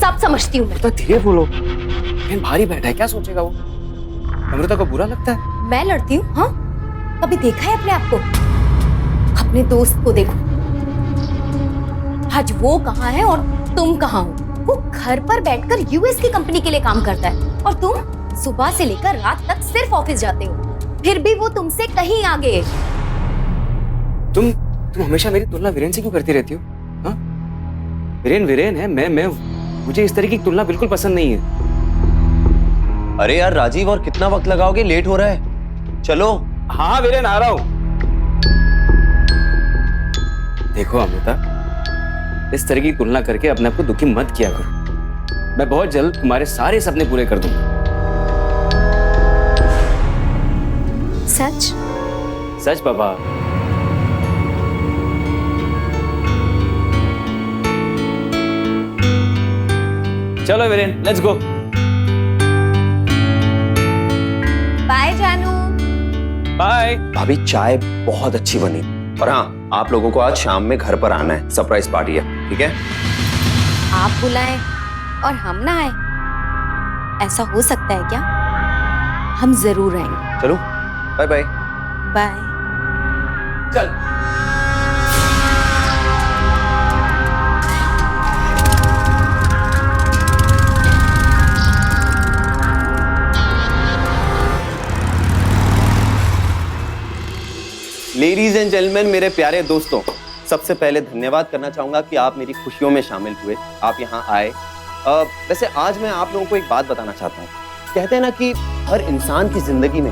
सब समझती हूँ मैं। तो धीरे बोलो, बहन भारी बैठा है, क्या सोचेगा वो? अमृता को बुरा लगता है? मैं लड़ती हूँ? हाँ, कभी देखा है अपने आप को? अपने दोस्त को देखो, आज वो कहाँ है और तुम कहाँ हो? वो घर पर बैठकर यूएस की कंपनी के लिए काम करता है और तुम सुबह से लेकर रात तक सिर्फ ऑफिस जाते हो, फिर भी वो तुमसे कहीं आगे है। तुम हमेशा मेरी तुलना वीरेन से क्यों करती रहती हो? हाँ, वीरेन है, मैं मुझे इस तरह की तुलना बिल्कुल पसंद नहीं है। अरे यार राजीव, और कितना वक्त लगाओगे? लेट हो रहा है, चलो। हाँ वीरेन, आ रहा हूं। देखो अमृता, इस तरह की तुलना करके अपने आप को दुखी मत किया करो। मैं बहुत जल्द तुम्हारे सारे सपने पूरे कर दूंगा। सच? सच पापा। चलो वीरेन, लेट्स गो। बाय जानू। बाय। भाभी चाय बहुत अच्छी बनी, और हाँ, आप लोगों को आज शाम में घर पर आना है, सरप्राइज पार्टी है, ठीक है? आप बुलाएं और हम ना आए, ऐसा हो सकता है क्या? हम जरूर आएंगे। चलो, बाय बाय। बाय। चल। लेडीज एंड जेंटलमैन, मेरे प्यारे दोस्तों, सबसे पहले धन्यवाद करना चाहूंगा कि आप मेरी खुशियों में शामिल हुए, आप यहाँ आए। वैसे आज मैं आप लोगों को एक बात बताना चाहता हूँ। कहते हैं ना कि हर इंसान की जिंदगी में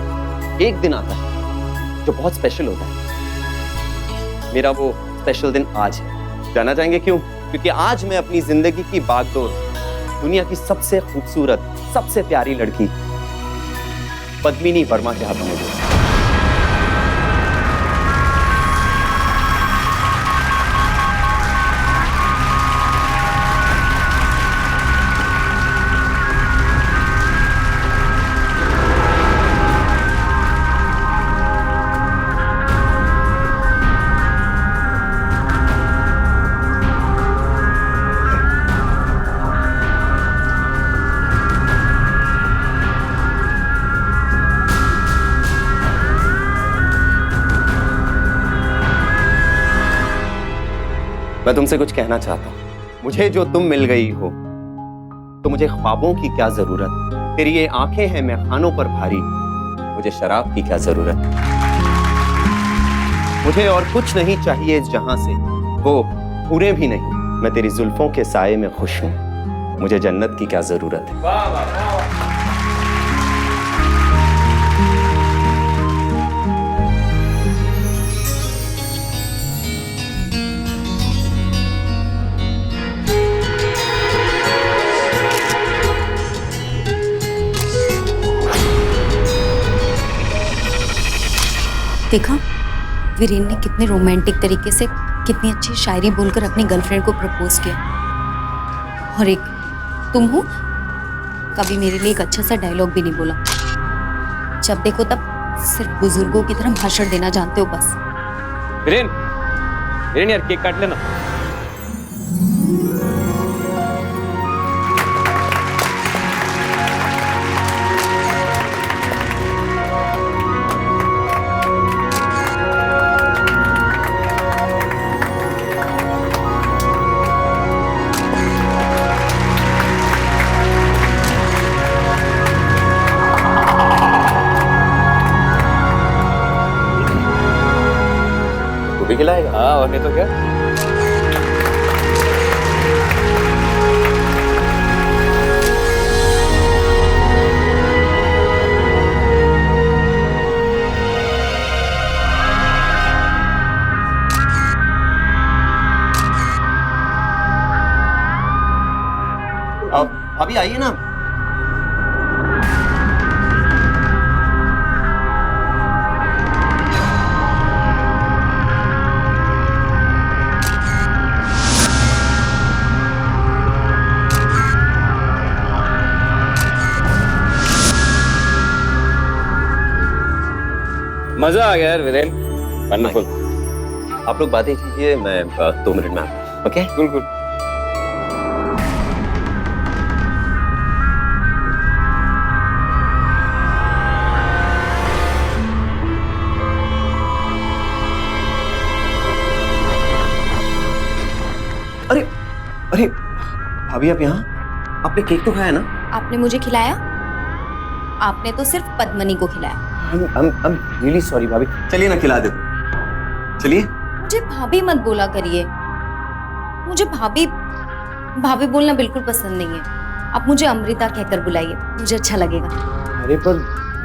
एक दिन आता है जो बहुत स्पेशल होता है। मेरा वो स्पेशल दिन आज है। जानना चाहेंगे क्यों? क्योंकि आज मैं अपनी जिंदगी की बागडोर दुनिया की सबसे खूबसूरत, सबसे प्यारी लड़की पद्मिनी वर्मा के हाथों में दूंगा। मैं तुमसे कुछ कहना चाहता हूं। मुझे जो तुम मिल गई हो, तो मुझे ख्वाबों की क्या जरूरत? तेरी ये आंखें हैं मैं खानों पर भारी, मुझे शराब की क्या जरूरत? मुझे और कुछ नहीं चाहिए इस जहां से, वो पूरे भी नहीं। मैं तेरी जुल्फों के साए में खुश हूं, मुझे जन्नत की क्या जरूरत है? वाह वाह वाह। देखा वीरेन ने कितने रोमांटिक तरीके से, कितनी अच्छी शायरी बोलकर अपनी गर्लफ्रेंड को प्रपोज किया। और एक तुम हो, कभी मेरे लिए एक अच्छा सा डायलॉग भी नहीं बोला। जब देखो तब सिर्फ बुजुर्गों की तरह भाषण देना जानते हो बस। वीरेन यार, केक काट लेना। तू भी खिलाएगा? हाँ, और नहीं तो क्या। अब अभी आइए ना। मजा आ गया यार वीरेन, वंडरफुल। आप लोग बातें कीजिए, मैं 2 मिनट में आता हूं। ओके? बिल्कुल। भाभी आप यहाँ? आपने केक तो खाया ना? आपने मुझे खिलाया? आपने तो सिर्फ पद्मनी को खिलाया। I'm really sorry भाभी। चलिए ना खिला देते। चलिए। मुझे भाभी मत बोला करिए। मुझे भाभी भाभी बोलना बिल्कुल पसंद नहीं है। आप मुझे अमृता कहकर बुलाइए, मुझे अच्छा लगेगा। अरे पर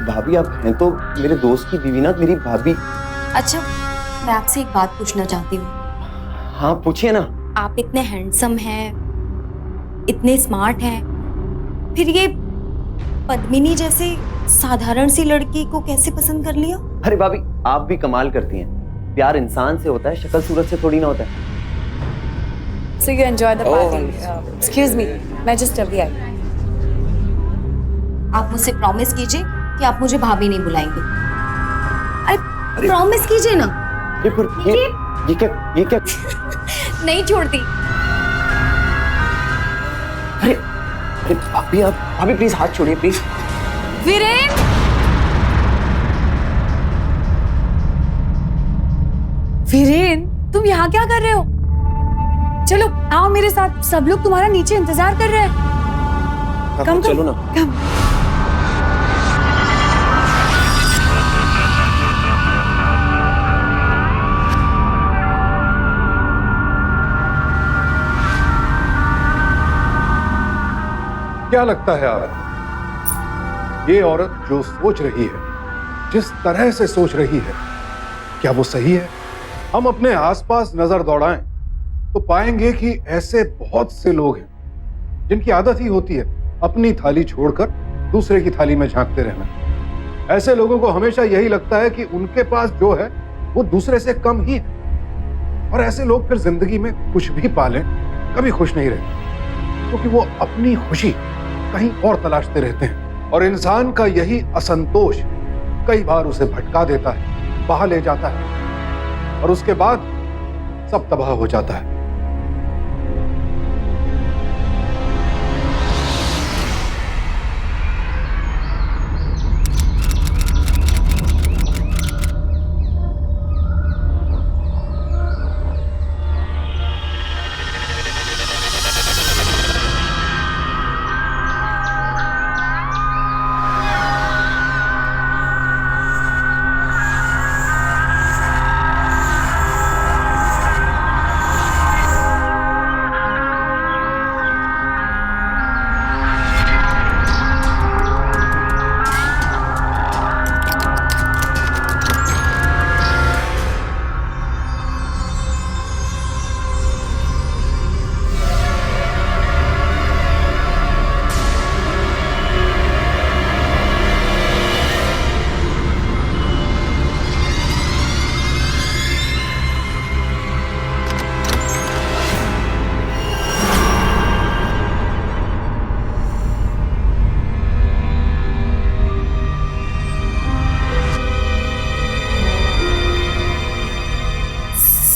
भाभी आप हैं तो मेरे दोस्त की बीवी ना, मेरी भाभी। अच्छा, मैं आपसे एक बात पूछना चाहती हूँ। हाँ पूछिए ना। आप इतने हैंडसम हैं, इतने स्मार्ट हैं, फिर ये पद्मिनी जैसे साधारण सी लड़की को कैसे पसंद कर लिया? अरे भाभी आप भी कमाल करती हैं। प्यार इंसान से होता है, शक्ल सूरत से थोड़ी ना होता है। So you enjoy the party? Excuse me, मैं just अभी आई। आप मुझसे प्रॉमिस कीजिए कि आप मुझे भाभी नहीं बुलाएंगे। अरे प्रॉमिस कीजिए ना। ये क्या? नहीं छोड़ती। अरे भाभी प्लीज हाथ छोड़िए प्लीज। वीरेन! वीरेन, तुम यहाँ क्या कर रहे हो? चलो आओ मेरे साथ, सब लोग तुम्हारा नीचे इंतजार कर रहे हैं। कम चलो ना। कम। क्या लगता है आपको, ये औरत जो सोच रही है, जिस तरह से सोच रही है, क्या वो सही है? हम अपने आसपास नजर दौड़ाएं तो पाएंगे कि ऐसे बहुत से लोग हैं जिनकी आदत ही होती है अपनी थाली छोड़कर दूसरे की थाली में झांकते रहना। ऐसे लोगों को हमेशा यही लगता है कि उनके पास जो है वो दूसरे से कम ही है, और ऐसे लोग फिर जिंदगी में कुछ भी पालें कभी खुश नहीं रहते, क्योंकि वो अपनी खुशी कहीं और तलाशते रहते हैं। और इंसान का यही असंतोष कई बार उसे भटका देता है, बहा ले जाता है, और उसके बाद सब तबाह हो जाता है।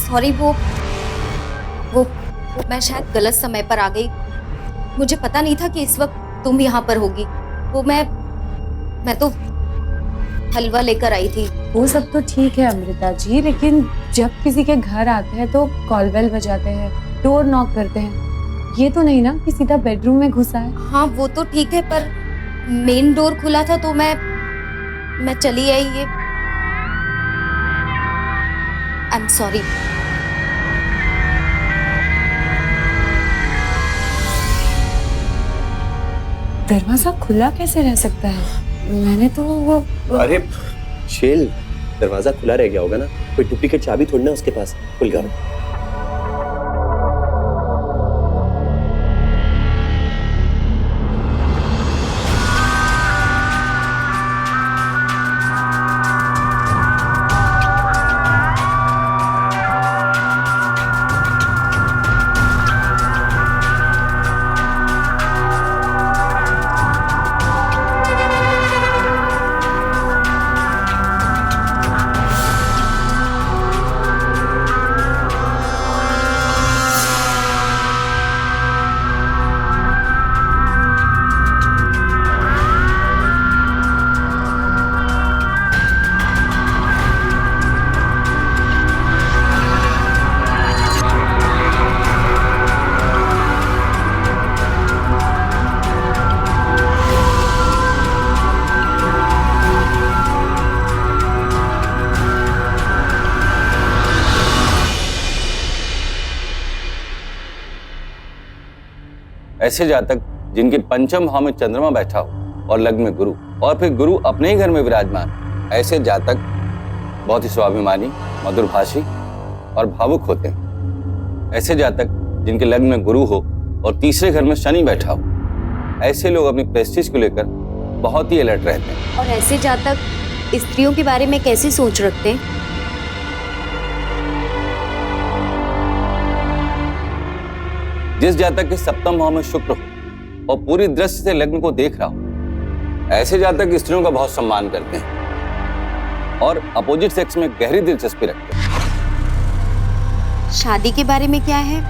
सॉरी, वो मैं शायद गलत समय पर आ गई। मुझे पता नहीं था कि इस वक्त तुम यहाँ पर होगी। वो मैं तो हलवा लेकर आई थी। वो सब तो ठीक है अमृता जी, लेकिन जब किसी के घर आते हैं तो कॉल बेल बजाते हैं, डोर नॉक करते हैं। ये तो नहीं ना कि सीधा बेडरूम में घुसा है। हाँ वो तो ठीक है, पर मेन डोर खुला था तो मैं चली आई। ये आई एम सॉरी। दरवाजा खुला कैसे रह सकता है? मैंने तो वो अरे शेल, दरवाजा खुला रह गया होगा ना, कोई डुप्लीकेट चाबी थोड़ी ना उसके पास, खुल गया। ऐसे जातक जिनके पंचम भाव में चंद्रमा बैठा हो और लग्न में गुरु, और फिर गुरु अपने ही घर में विराजमान, ऐसे जातक बहुत ही स्वाभिमानी, मधुरभाषी और भावुक होते हैं। ऐसे जातक जिनके लग्न में गुरु हो और तीसरे घर में शनि बैठा हो, ऐसे लोग अपनी प्रेस्टीज को लेकर बहुत ही अलर्ट रहते हैं। और ऐसे जातक स्त्रियों के बारे में कैसी सोच रखते हैं? जिस जातक के सप्तम भाव में शुक्र हो और पूरी दृष्टि से लग्न को देख रहा हो, ऐसे जातक स्त्रियों का बहुत सम्मान करते हैं और अपोजिट सेक्स में गहरी दिलचस्पी रखते हैं। शादी के बारे में क्या है?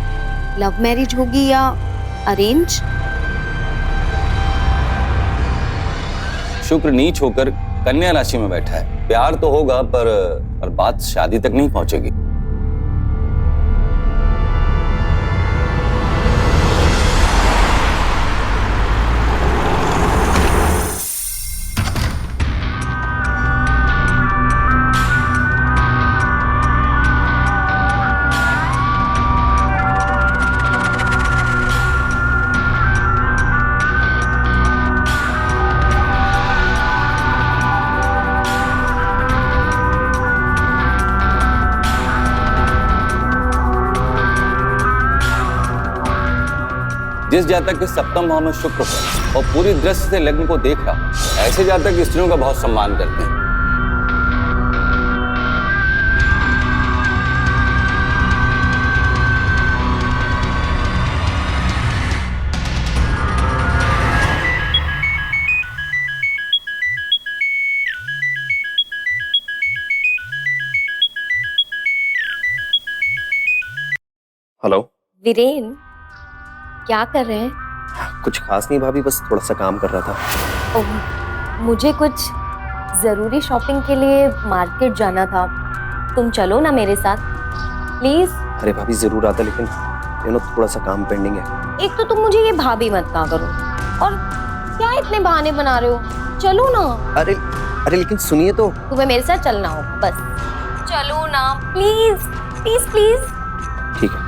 लव मैरिज होगी या अरेंज? शुक्र नीच होकर कन्या राशि में बैठा है। प्यार तो होगा पर बात शादी तक नहीं पहुंचेगी। जिस जातक के सप्तम भाव में शुक्र हो और पूरी दृष्टि से लग्न को देख रहा हो, ऐसे जातक स्त्रियों का बहुत सम्मान करते हैं। हेलो। वीरेन, क्या कर रहे हैं? कुछ खास नहीं भाभी, बस थोड़ा सा काम कर रहा था। ओह, मुझे कुछ जरूरी शॉपिंग के लिए मार्केट जाना था। तुम चलो ना मेरे साथ प्लीज। अरे भाभी जरूर आता, लेकिन थोड़ा सा काम पेंडिंग है। एक तो तुम मुझे ये भाभी मत कहा करो, और क्या इतने बहाने बना रहे हो? चलो ना। अरे लेकिन सुनिए तो। तुम्हें मेरे साथ चलना होगा, बस चलो ना प्लीज प्लीज प्लीज। ठीक है।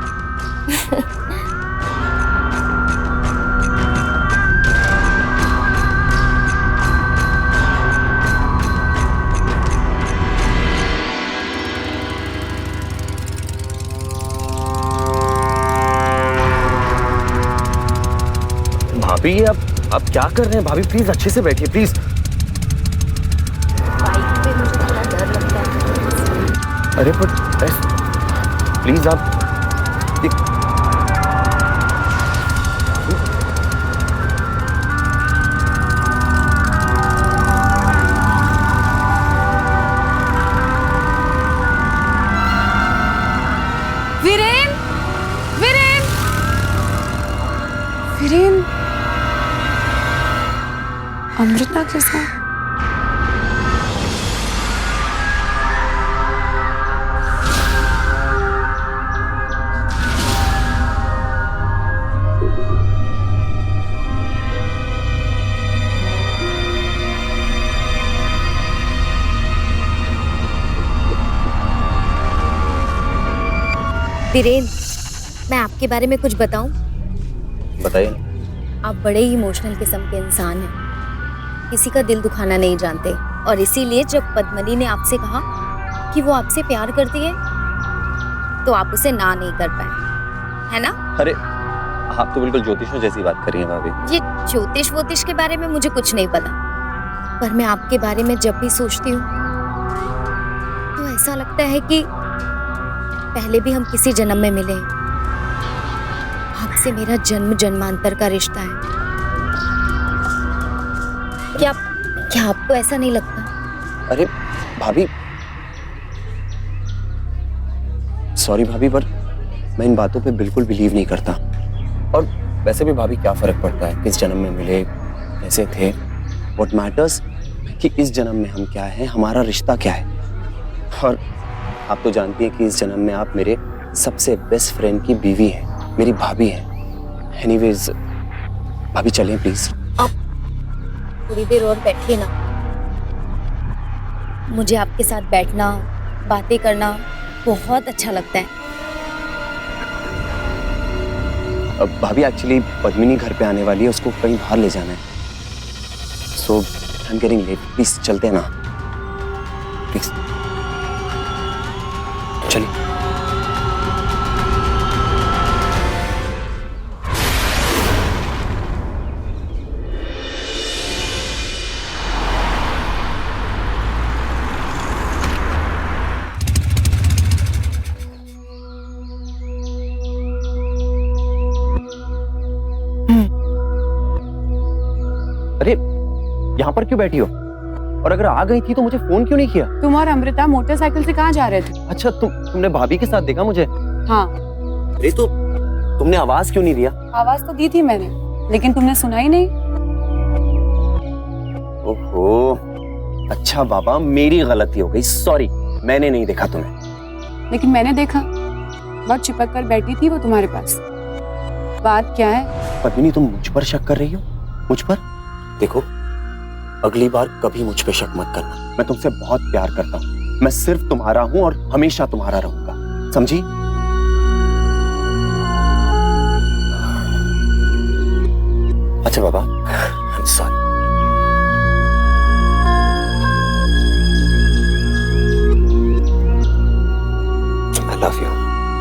भाभी ये आप क्या कर रहे हैं? भाभी प्लीज अच्छे से बैठिए प्लीज। बाइक पे मुझे थोड़ा डर लगता है। अरे पर प्लीज आप वीरेन, वीरेन, वीरेन, अमृता के साथ? वीरेन, मैं आपके बारे में कुछ बताऊं? बताइए। आप बड़े ही इमोशनल किस्म के इंसान हैं। किसी का दिल दुखाना नहीं जानते, और इसीलिए जब पद्मनी ने आपसे कहा कि वो आपसे प्यार करती है, तो आप उसे ना नहीं कर पाए, है ना? अरे आप तो बिल्कुल ज्योतिषों जैसी बात कर रही हैं भाभी। ये ज्योतिष वोतिष के बारे में मुझे कुछ नहीं पता, पर मैं आपके बारे में जब भी सोचती हूँ तो ऐसा लगता है कि पहले भी हम किसी जन्म में मिले हैं। आपसे मेरा जन्म जन्मांतर का रिश्ता है। क्या आपको ऐसा नहीं लगता? अरे भाभी सॉरी भाभी, पर मैं इन बातों पे बिल्कुल बिलीव नहीं करता। और वैसे भी भाभी क्या फर्क पड़ता है किस जन्म में मिले, कैसे थे। व्हाट मैटर्स कि इस जन्म में हम क्या हैं, हमारा रिश्ता क्या है। और आप तो जानती हैं कि इस जन्म में आप मेरे सबसे बेस्ट फ्रेंड की बीवी हैं, मेरी भाभी हैं। एनीवेज भाभी चलें प्लीज। थोड़ी देर और बैठिए ना। मुझे आपके साथ बैठना, बातें करना बहुत अच्छा लगता है। भाभी एक्चुअली पद्मिनी घर पे आने वाली है, उसको कहीं बाहर ले जाना है। So I am getting late, please चलते हैं ना, प्लीज चलिए। अरे यहाँ पर क्यों बैठी हो? और अगर आ गई थी तो मुझे फोन क्यों नहीं किया? तुम और अमृता मोटरसाइकिल से कहाँ जा रहे थे? अच्छा तुमने भाभी के साथ देखा मुझे? हाँ। अरे तो तुमने आवाज क्यों नहीं दिया? आवाज तो दी थी मैंने, लेकिन तुमने सुना ही नहीं। ओहो, अच्छा बाबा, मेरी गलती हो गई, सॉरी, मैंने नहीं देखा तुम्हें। लेकिन मैंने देखा, बहुत चिपक कर बैठी थी वो तुम्हारे पास। बात क्या है? पद्मिनी, तुम मुझ पर शक कर रही हो? मुझ पर? देखो, अगली बार कभी मुझ पे शक मत करना। मैं तुमसे बहुत प्यार करता हूँ, मैं सिर्फ तुम्हारा हूँ और हमेशा तुम्हारा रहूंगा, समझी? अच्छा बाबा, I am sorry. I love you.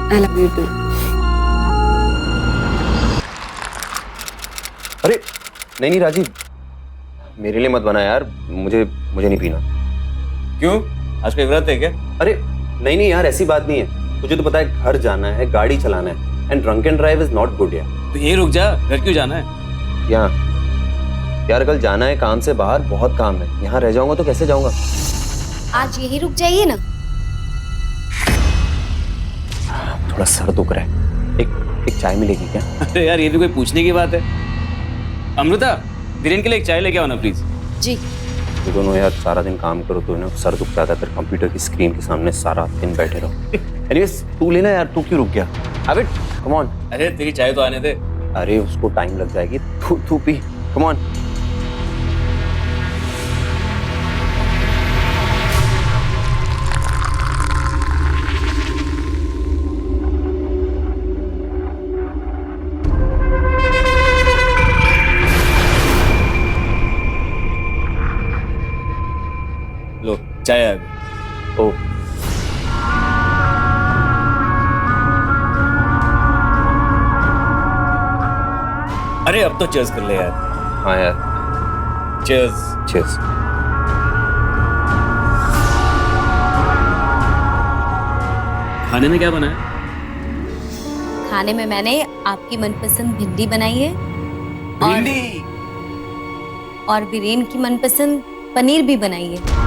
I love you too. अरे नहीं राजीव, मेरे लिए मत बना यार, मुझे नहीं पीना। क्यों, आज कोई व्रत है क्या? अरे नहीं यार, ऐसी बात नहीं है। तुझे तो पता है घर जाना है, गाड़ी चलाना है, and drunk and drive is not good यार। तो यहीं रुक जा, घर क्यों जाना है? यार कल जाना है काम से बाहर, बहुत काम है। यहाँ रह जाऊंगा तो कैसे जाऊंगा? आज यहीं रुक जाइए ना। थोड़ा सर दुख रहा है, एक चाय मिलेगी क्या? अरे यार, ये भी कोई पूछने की बात है? अमृता, वीरेन के लिए एक चाय लेके आओ ना प्लीज। जी। तो दोनों यार सारा दिन काम करो तो ना सर दुख जाता है, फिर कंप्यूटर की स्क्रीन के सामने सारा दिन बैठे रहो। एनीवेज तू लेना यार, तू क्यों रुक गया? Have it, come on. अरे तेरी चाय तो आने दे। अरे उसको टाइम लग जाएगी, तू पी, कम ऑन। लो चाय आ गई। ओ अरे अब तो चीयर्स कर ले यार। हाँ यार, चीयर्स। चीयर्स। खाने में क्या बना है? खाने में मैंने आपकी मनपसंद भिंडी बनाई है भिंडी। और वीरेन की मनपसंद पनीर भी बनाई है।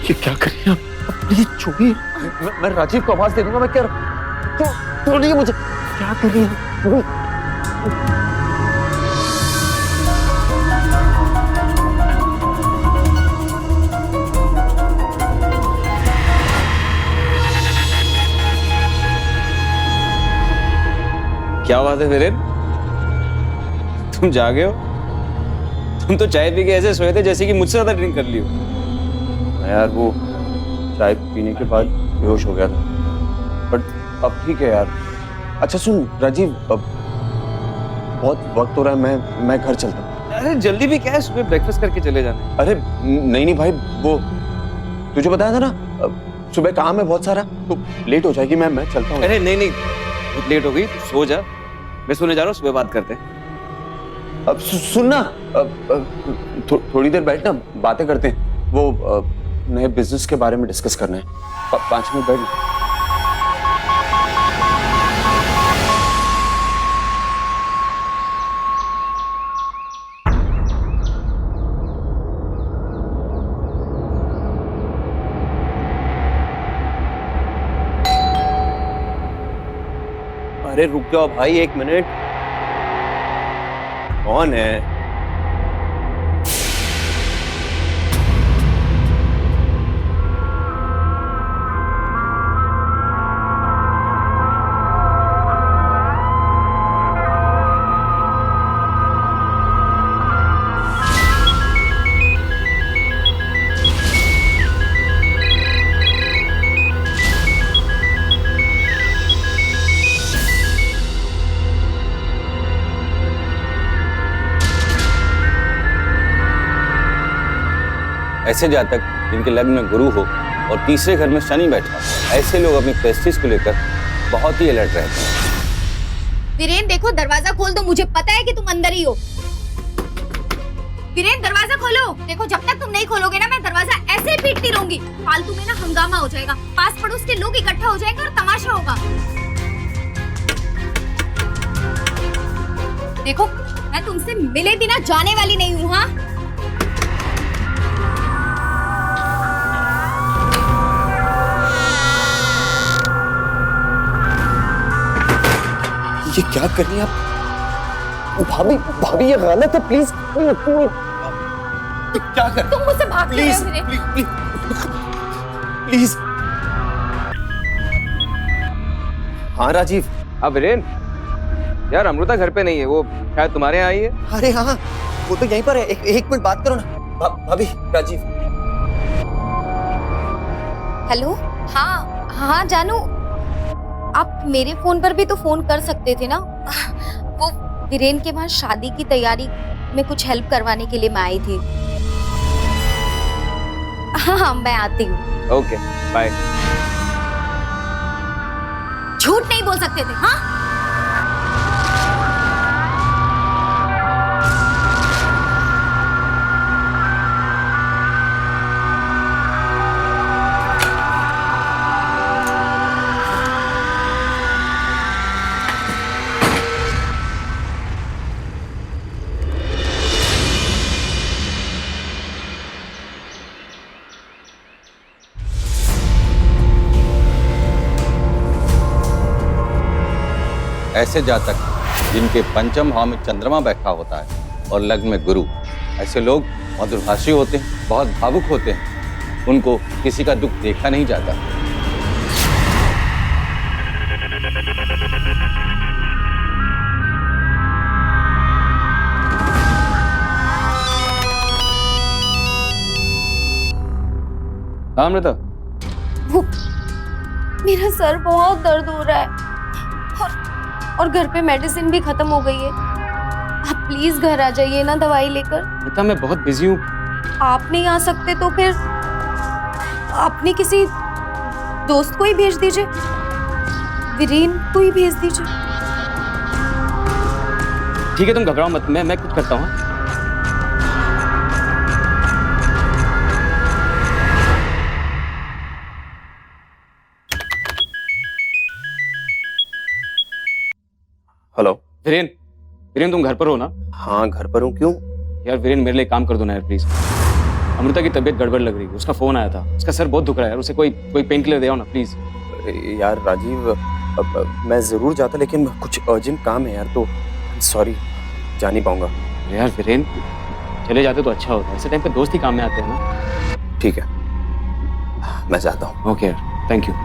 ये क्या कर रही है आप? प्लीज छोड़िए, मैं राजीव को आवाज दे दूंगा। मैं क्या छोड़िए मुझे, क्या कर रही है? क्या बात है वीरेन, तुम जागे हो? तुम तो चाय पी के ऐसे सोए थे जैसे कि मुझसे ज्यादा ड्रिंक कर ली हो। यार वो चाय पीने के बाद बेहोश हो गया था, बट अब ठीक है यार। अच्छा सुन राजीव, अब बहुत वक्त हो रहा है, मैं घर चलता हूँ। अरे जल्दी भी क्या है, सुबह ब्रेकफास्ट करके चले जाना। अरे नहीं भाई, वो तुझे बताया था ना, सुबह काम है बहुत सारा, तो लेट हो जाएगी। मैं चलता हूँ। अरे नहीं, बहुत लेट हो गई, तू सो जा, मैं सोने जा रहा हूँ, सुबह बात करते हैं। अब सुनना, थोड़ी देर बैठना, बातें करते हैं। वो नए बिजनेस के बारे में डिस्कस करना है। 5 मिनट बैठ। अरे रुक जाओ भाई, 1 मिनट। कौन है? ऐसे जातक जिनके लग्न में गुरु हो और तीसरे घर में शनि बैठा हो, ऐसे लोग अपनी प्रेस्टीज को लेकर बहुत ही अलर्ट रहते हैं। वीरेन देखो, दरवाजा खोल दो, मुझे पता है कि तुम अंदर ही हो। वीरेन दरवाजा खोलो। देखो जब तक तुम नहीं खोलोगे ना, मैं दरवाजा ऐसे ही पीटती रहूंगी। फालतू में ना हंगामा हो जाएगा, पास पड़ोस के लोग इकट्ठा हो जाएंगे और तमाशा होगा। देखो मैं तुमसे मिले बिना जाने वाली नहीं हूँ। हाँ ये क्या कर रही हैं आप? भाभी ये गलत है, प्लीज। क्या कर? तुम मुझसे भाग रहे हो वीरेन। प्लीज। हाँ राजीव। अब वीरेन, यार अमृता घर पे नहीं है, वो शायद तुम्हारे यहाँ आई है। अरे हाँ, वो तो यहीं पर है। एक मिनट बात करो ना। भाभी, राजीव। हेलो। हाँ हाँ जानू, आप मेरे फोन पर भी तो फोन कर सकते थे ना। वो वीरेन के वहां शादी की तैयारी में कुछ हेल्प करवाने के लिए मैं आई थी। हाँ मैं आती हूँ। Okay bye. झूठ नहीं बोल सकते थे। हाँ ऐसे जातक जिनके पंचम भाव में चंद्रमा बैठा होता है और लग्न में गुरु, ऐसे लोग मधुरभाषी होते हैं, बहुत भावुक होते हैं। उनको किसी का दुख देखा नहीं जाता। हाँ अमृता। वो मेरा सर बहुत दर्द हो रहा है और घर पे मेडिसिन भी खत्म हो गई है। आप प्लीज घर आ जाइए ना दवाई लेकर। अमृता मैं बहुत बिजी हूँ। आप नहीं आ सकते तो फिर अपने किसी दोस्त को ही भेज दीजिए, वीरेन को ही भेज दीजिए। ठीक है तुम घबराओ मत, मैं कुछ करता हूँ। हेलो। वीरेन, वीरेन तुम घर पर हो ना? हाँ घर पर हूँ। क्यों? यार वीरेन मेरे लिए काम कर दो ना यार प्लीज। अमृता की तबीयत गड़बड़ लग रही है, उसका फोन आया था, उसका सर बहुत दुख रहा है यार, उसे कोई पेन किलर दे आओ ना प्लीज। यार राजीव, मैं जरूर जाता, लेकिन कुछ अर्जेंट काम है यार, तो सॉरी, जा नहीं पाऊंगा। यार वीरेन चले जाते तो अच्छा होता है, ऐसे टाइम पे दोस्त ही काम में आते हैं ना। ठीक है, मैं जाता हूँ। ओके यार, थैंक यू।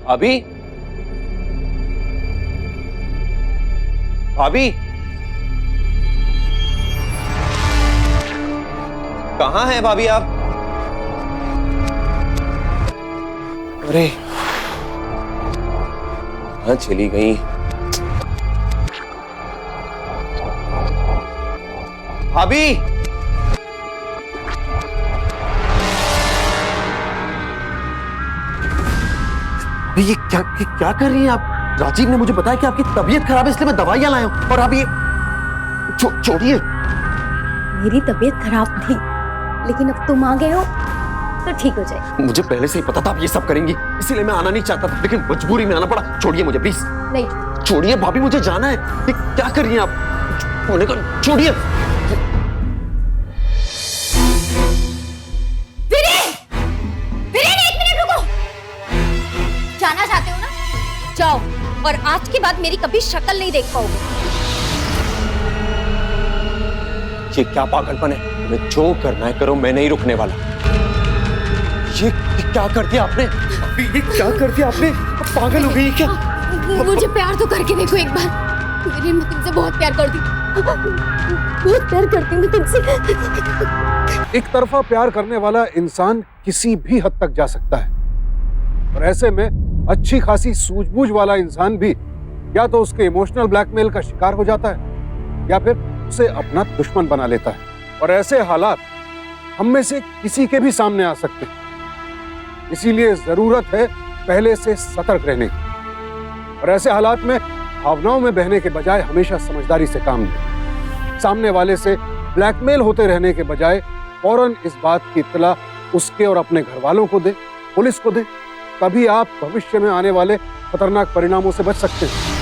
अभी भाभी कहाँ हैं भाभी आप? अरे कहाँ चली गई? भाभी ये क्या कर रही हैं आप? राजीव ने मुझे बताया कि आपकी तबीयत खराब है, इसलिए मैं दवाइयां लाया हूं। और आप ये छोड़िए। मेरी तबीयत खराब थी, लेकिन अब तुम आ गए हो तो ठीक हो जाए। मुझे पहले से ही पता था आप ये सब करेंगी, इसीलिए मैं आना नहीं चाहता था, लेकिन मजबूरी में आना पड़ा। छोड़िए मुझे प्लीज। नहीं छोड़िए भाभी, मुझे जाना है। ये क्या कर रही हैं आप? होने को छोड़िए। जाना चाहते हो ना, जाओ, और आज के बाद मेरी कभी शक्ल नहीं देख पाओगे। ये क्या पागलपन है? तुम्हें जो करना है करो, मैं नहीं रुकने वाला। ये क्या कर दिया आपने? ये क्या कर दिया आपने? पागल हो गई क्या? मुझे प्यार तो करके देखो एक बार। मेरी, मैं तुमसे बहुत प्यार करती हूँ, बहुत प्यार करती हूँ मैं तुमसे। एक तरफा प्यार करने वाला इंसान किसी भी हद तक जा सकता है, और ऐसे में अच्छी खासी सूझबूझ वाला इंसान भी या तो उसके इमोशनल ब्लैकमेल का शिकार हो जाता है या फिर उसे अपना दुश्मन बना लेता है। और ऐसे हालात हम में से किसी के भी सामने आ सकते हैं। इसीलिए जरूरत है पहले से सतर्क रहने की, और ऐसे हालात में भावनाओं में बहने के बजाय हमेशा समझदारी से काम लें। सामने वाले से ब्लैकमेल होते रहने के बजाय फौरन इस बात की इत्तला उसके और अपने घर वालों को दें, पुलिस को दें। तभी आप भविष्य में आने वाले खतरनाक परिणामों से बच सकते हैं।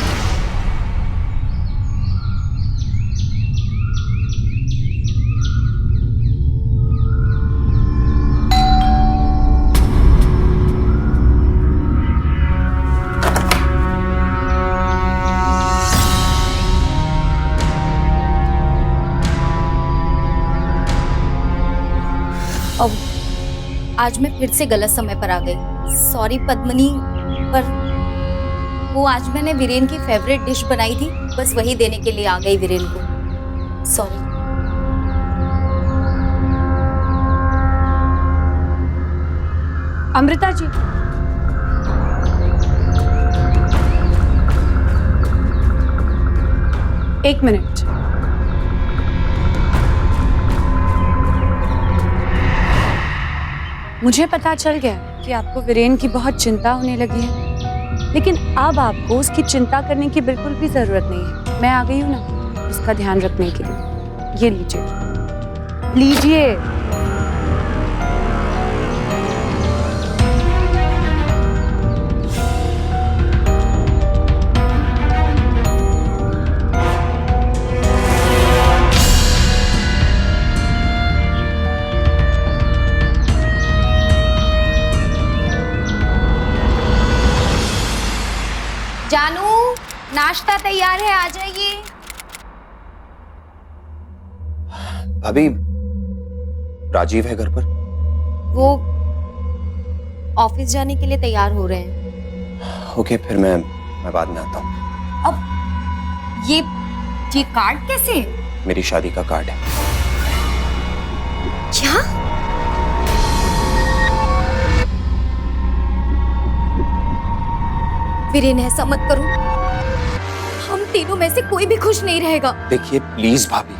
अब आज मैं फिर से गलत समय पर आ गई। सॉरी पद्मनी, पर वो आज मैंने वीरेन की फेवरेट डिश बनाई थी, बस वही देने के लिए आ गई वीरेन को। सॉरी। अमृता जी, एक मिनट। मुझे पता चल गया कि आपको वीरेन की बहुत चिंता होने लगी है, लेकिन अब आपको उसकी चिंता करने की बिल्कुल भी जरूरत नहीं है। मैं आ गई हूँ ना उसका ध्यान रखने के लिए। ये लीजिए, लीजिए। जानू, नाश्ता तैयार है, आ जाइए। भाभी राजीव है घर पर? वो ऑफिस जाने के लिए तैयार हो रहे हैं। ओके, फिर मैं बाद में आता हूँ। अब ये कार्ड कैसे? मेरी शादी का कार्ड है। क्या? वीरेन, ऐसा मत करो, हम तीनों में से कोई भी खुश नहीं रहेगा। देखिए प्लीज भाभी,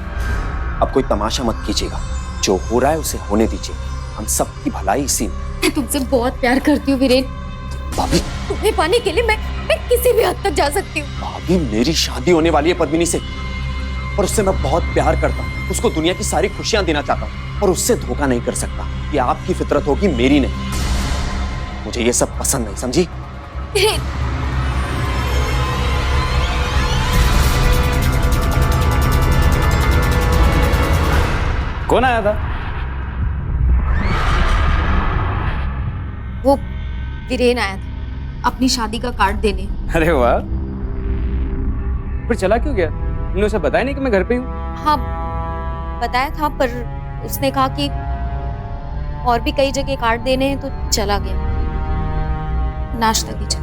अब कोई तमाशा मत कीजिएगा। जो हो रहा है उसे होने दीजिए। हम सबकी भलाई इसी में। मैं तुमसे बहुत प्यार करती हूँ वीरेन। भाभी, तुम्हें पाने के लिए मैं किसी भी हद तक जा सकती हूँ। भाभी मेरी शादी होने वाली है पद्मिनी से, और उससे मैं बहुत प्यार करता हूँ। उसको दुनिया की सारी खुशियां देना चाहता हूँ, और उससे धोखा नहीं कर सकता। ये आपकी फितरत होगी, मेरी नहीं। मुझे ये सब पसंद नहीं, समझी? वीरेन, कौन आया था? वो वीरेन आया था अपनी शादी का कार्ड देने। अरे वाह, फिर चला क्यों गया? तुमने उसे बताया नहीं कि मैं घर पे हूँ? हाँ, बताया था, पर उसने कहा कि और भी कई जगह कार्ड देने हैं, तो चला गया। नाश्ता कीजिए।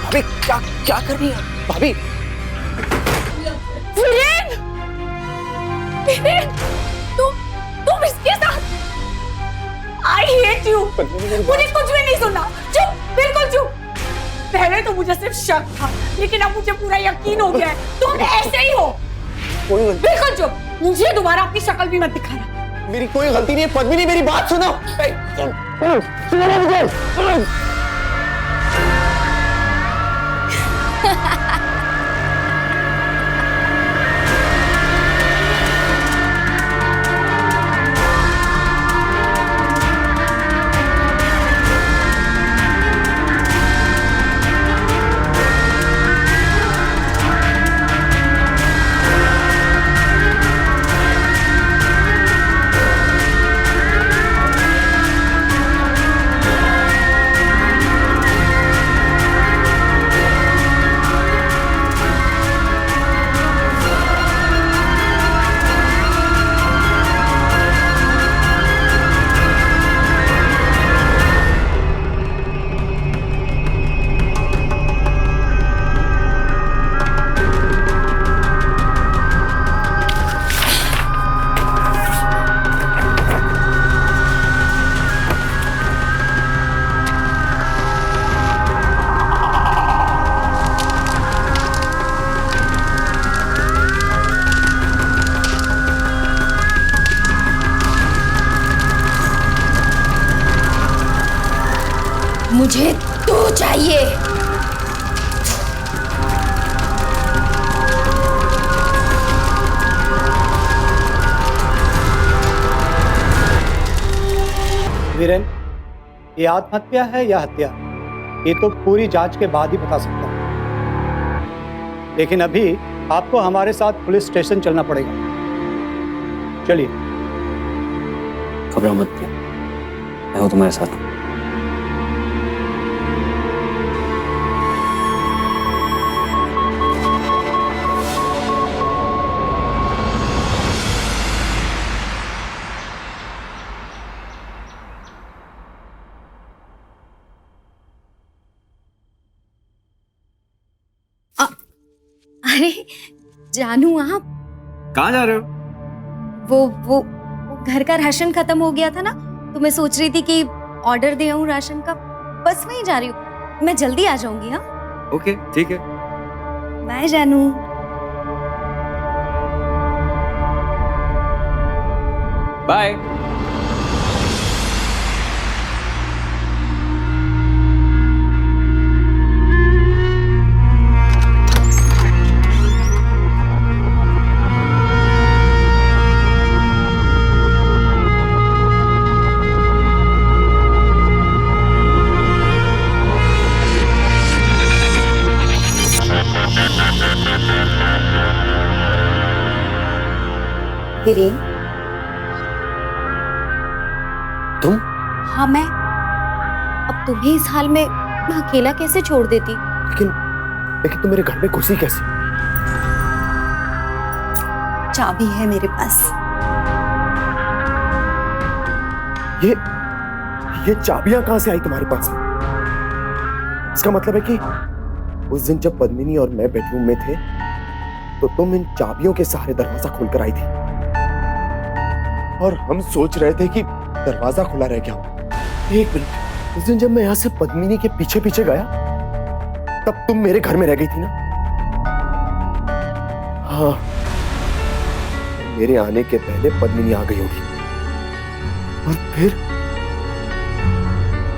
भाभी क्या क्या कर रही है भाभी? वीरेन! वीरेन! तुम इसके साथ? I hate you! मुझे कुछ भी नहीं सुनना। चुप, बिल्कुल चुप। पहले तो मुझे सिर्फ शक था, लेकिन अब मुझे पूरा यकीन हो गया है तुम ऐसे ही हो। बिल्कुल चुप। मुझे दोबारा अपनी शक्ल भी मत दिखाना। मेरी कोई गलती नहीं है पद्मिनी, मेरी बात सुनो। मुझे तू चाहिए। वीरेन, ये आत्महत्या है या हत्या, ये तो पूरी जांच के बाद ही बता सकता हूं। लेकिन अभी आपको हमारे साथ पुलिस स्टेशन चलना पड़ेगा। चलिए। घबराओ मत, मैं हूं तुम्हारे साथ। अरे जानू, आप कहाँ जा रहे हो? वो घर का राशन खत्म हो गया था ना, तो मैं सोच रही थी कि ऑर्डर दे आऊं राशन का। बस वहीं जा रही हूँ, मैं जल्दी आ जाऊंगी। हाँ ओके ठीक है। बाय जानू। बाय। वीरेन, तुम? हाँ मैं। अब तुम्हें इस हाल में मैं अकेला कैसे छोड़ देती? लेकिन तुम मेरे घर में घुसी कैसे? चाबी है मेरे पास। ये चाबियां कहां से आई तुम्हारे पास? इसका मतलब है कि उस दिन जब पद्मिनी और मैं बेडरूम में थे तो तुम इन चाबियों के सहारे दरवाजा खोलकर आई थी, और हम सोच रहे थे कि दरवाजा खुला रह गया हो। एक मिनट, उस दिन जब मैं यहां से पद्मिनी के पीछे पीछे गया तब तुम मेरे घर में रह गई थी ना? हाँ, मेरे आने के पहले पद्मिनी आ गई होगी, और फिर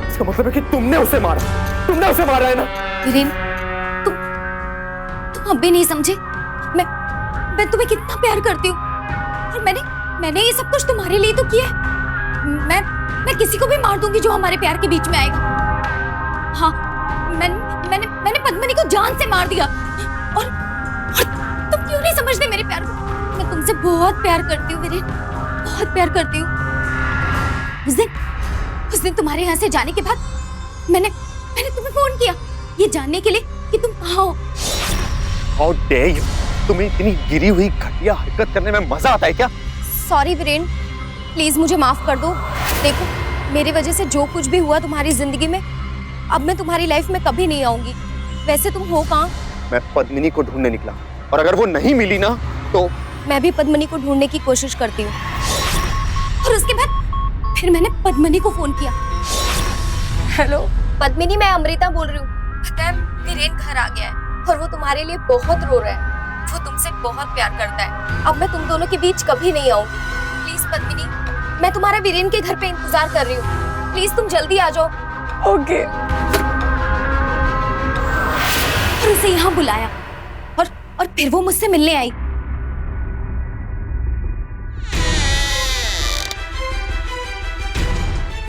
इसका मतलब है कि तुमने उसे मारा है ना? वीरेन, तुम अब भी नहीं समझे। मैं तुम्हें कितना प्यार करती हूँ, और मैंने ये सब कुछ तुम्हारे लिए तो किया है। मैं किसी को भी मार दूंगी जो हमारे प्यार के बीच में आएगा। हाँ, मैंने पद्मिनी को जान से मार दिया, और तुम क्यों नहीं समझते मेरे प्यार को? मैं तुमसे बहुत प्यार करती हूँ वीरेन, बहुत प्यार करती हूँ। उस दिन तुम्हारे यहाँ से जाने के बाद मैंने तुम्हें फोन किया ये जानने के लिए कि तुम कहाँ हो। How dare you? तुम्हें इतनी गिरी हुई घटिया हरकत करने में मजा आता है क्या? सॉरी वीरेन, प्लीज मुझे माफ कर दो। देखो, मेरी वजह से जो कुछ भी हुआ तुम्हारी जिंदगी में, अब मैं तुम्हारी लाइफ में कभी नहीं आऊंगी। वैसे तुम हो कहाँ? मैं पद्मिनी को ढूंढने निकला और अगर वो नहीं मिली ना तो मैं भी पद्मिनी को ढूंढने की कोशिश करती हूँ। और उसके बाद फिर मैंने पद्मिनी को फोन किया। हेलो पद्मिनी, मैं अमृता बोल रही हूँ। पता है वीरेन घर आ गया है और वो तुम्हारे लिए बहुत रो रहा है। वो तुमसे बहुत प्यार करता है। अब मैं तुम दोनों के बीच कभी नहीं आऊंगी। प्लीज पद्मिनी, मैं तुम्हारा वीरेन के घर पे इंतजार कर रही हूँ। प्लीज तुम जल्दी आ जाओ। ओके। और उसे यहाँ बुलाया और फिर वो मुझसे मिलने आई।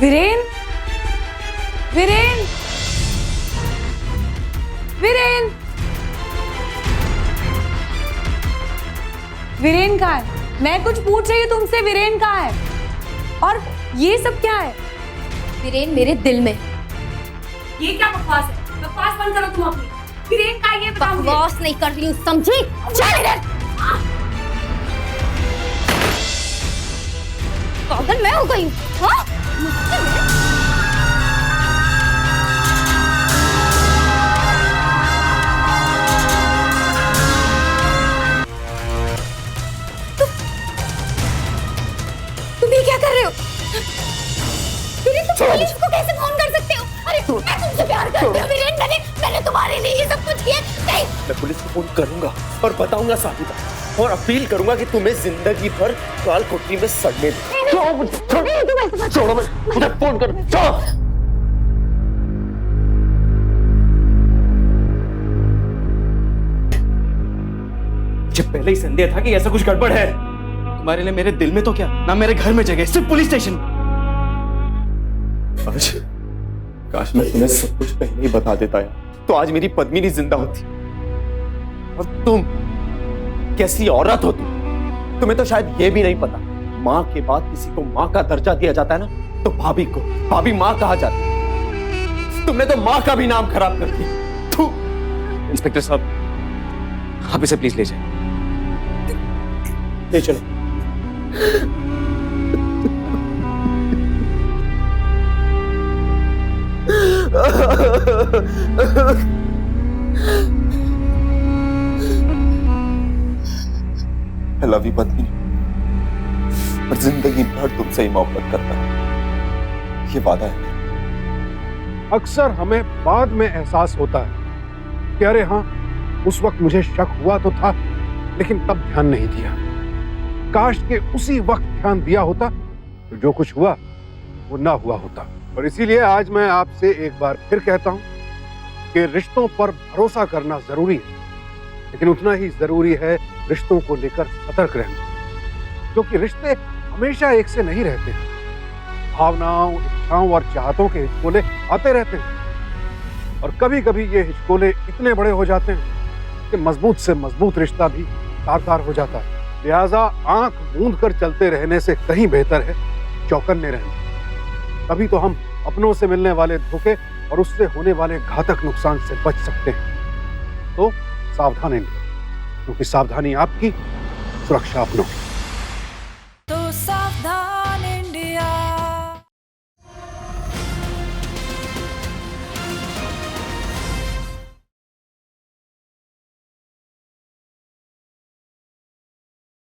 वीरेन, वीरेन, वीरेन, वीरेन कहाँ है? मैं कुछ पूछ रही हूँ तुमसे, वीरेन कहाँ है? और ये सब क्या है? वीरेन मेरे दिल में। ये क्या बकवास है? बकवास बंद करो तुम अपनी। वीरेन कहाँ है ये बताओ मुझे। बकवास नहीं कर रही हूँ, समझी? चल इधर। पागल मैं हो गई हूँ, हाँ? तुम ये क्या कर रहे हो? वीरेन, तुम पुलिस को कैसे फोन कर सकते हो? अरे मैं तुमसे प्यार करती हूँ वीरेन। मैंने तुम्हारे लिए ये सब कुछ किया। नहीं, मैं पुलिस को फोन करूंगा और बताऊंगा साथी का और अपील करूंगा कि तुम्हें जिंदगी भर काल कोठरी में सड़ने दे। छोड़ो, मुझे फोन कर। मुझे पहले ही संदेह था कि ऐसा कुछ गड़बड़ है। तुम्हारे लिए मेरे दिल में तो क्या, ना मेरे घर में जगह, सिर्फ पुलिस स्टेशन। काश मैं तुम्हें सब कुछ पहले ही बता देता यार, तो आज मेरी पद्मिनी जिंदा होती। और तुम कैसी औरत हो तुम्हें तो शायद ये भी नहीं पता, माँ के बाद किसी को माँ का दर्जा दिया जाता है ना, तो भाभी को भाभी माँ कहा जाता है। तुमने तो माँ का भी नाम खराब कर दिया। तू इंस्पेक्टर साहब, आप इसे प्लीज ले जाए। ले चलो। I love you पत्नी, पर जिंदगी भर तुमसे ही मोहब्बत करता है, ये वादा है। अक्सर हमें बाद में एहसास होता है कि अरे हाँ, उस वक्त मुझे शक हुआ तो था, लेकिन तब ध्यान नहीं दिया। काश के उसी वक्त ध्यान दिया होता तो जो कुछ हुआ वो ना हुआ होता। और इसीलिए आज मैं आपसे एक बार फिर कहता हूं कि रिश्तों पर भरोसा करना जरूरी है, लेकिन उतना ही जरूरी है रिश्तों को लेकर सतर्क रहना, क्योंकि रिश्ते हमेशा एक से नहीं रहते। भावनाओं, इच्छाओं और चाहतों के हिचकोले आते रहते हैं और कभी कभी ये हिचकोले इतने बड़े हो जाते हैं कि मजबूत से मजबूत रिश्ता भी तार-तार हो जाता है। लिहाजा आंख मूंद कर चलते रहने से कहीं बेहतर है चौकन्ने रहना। तभी तो हम अपनों से मिलने वाले धोखे और उससे होने वाले घातक नुकसान से बच सकते हैं। तो सावधान रहें, क्योंकि सावधानी आपकी, सुरक्षा अपनों की। तो सावधान।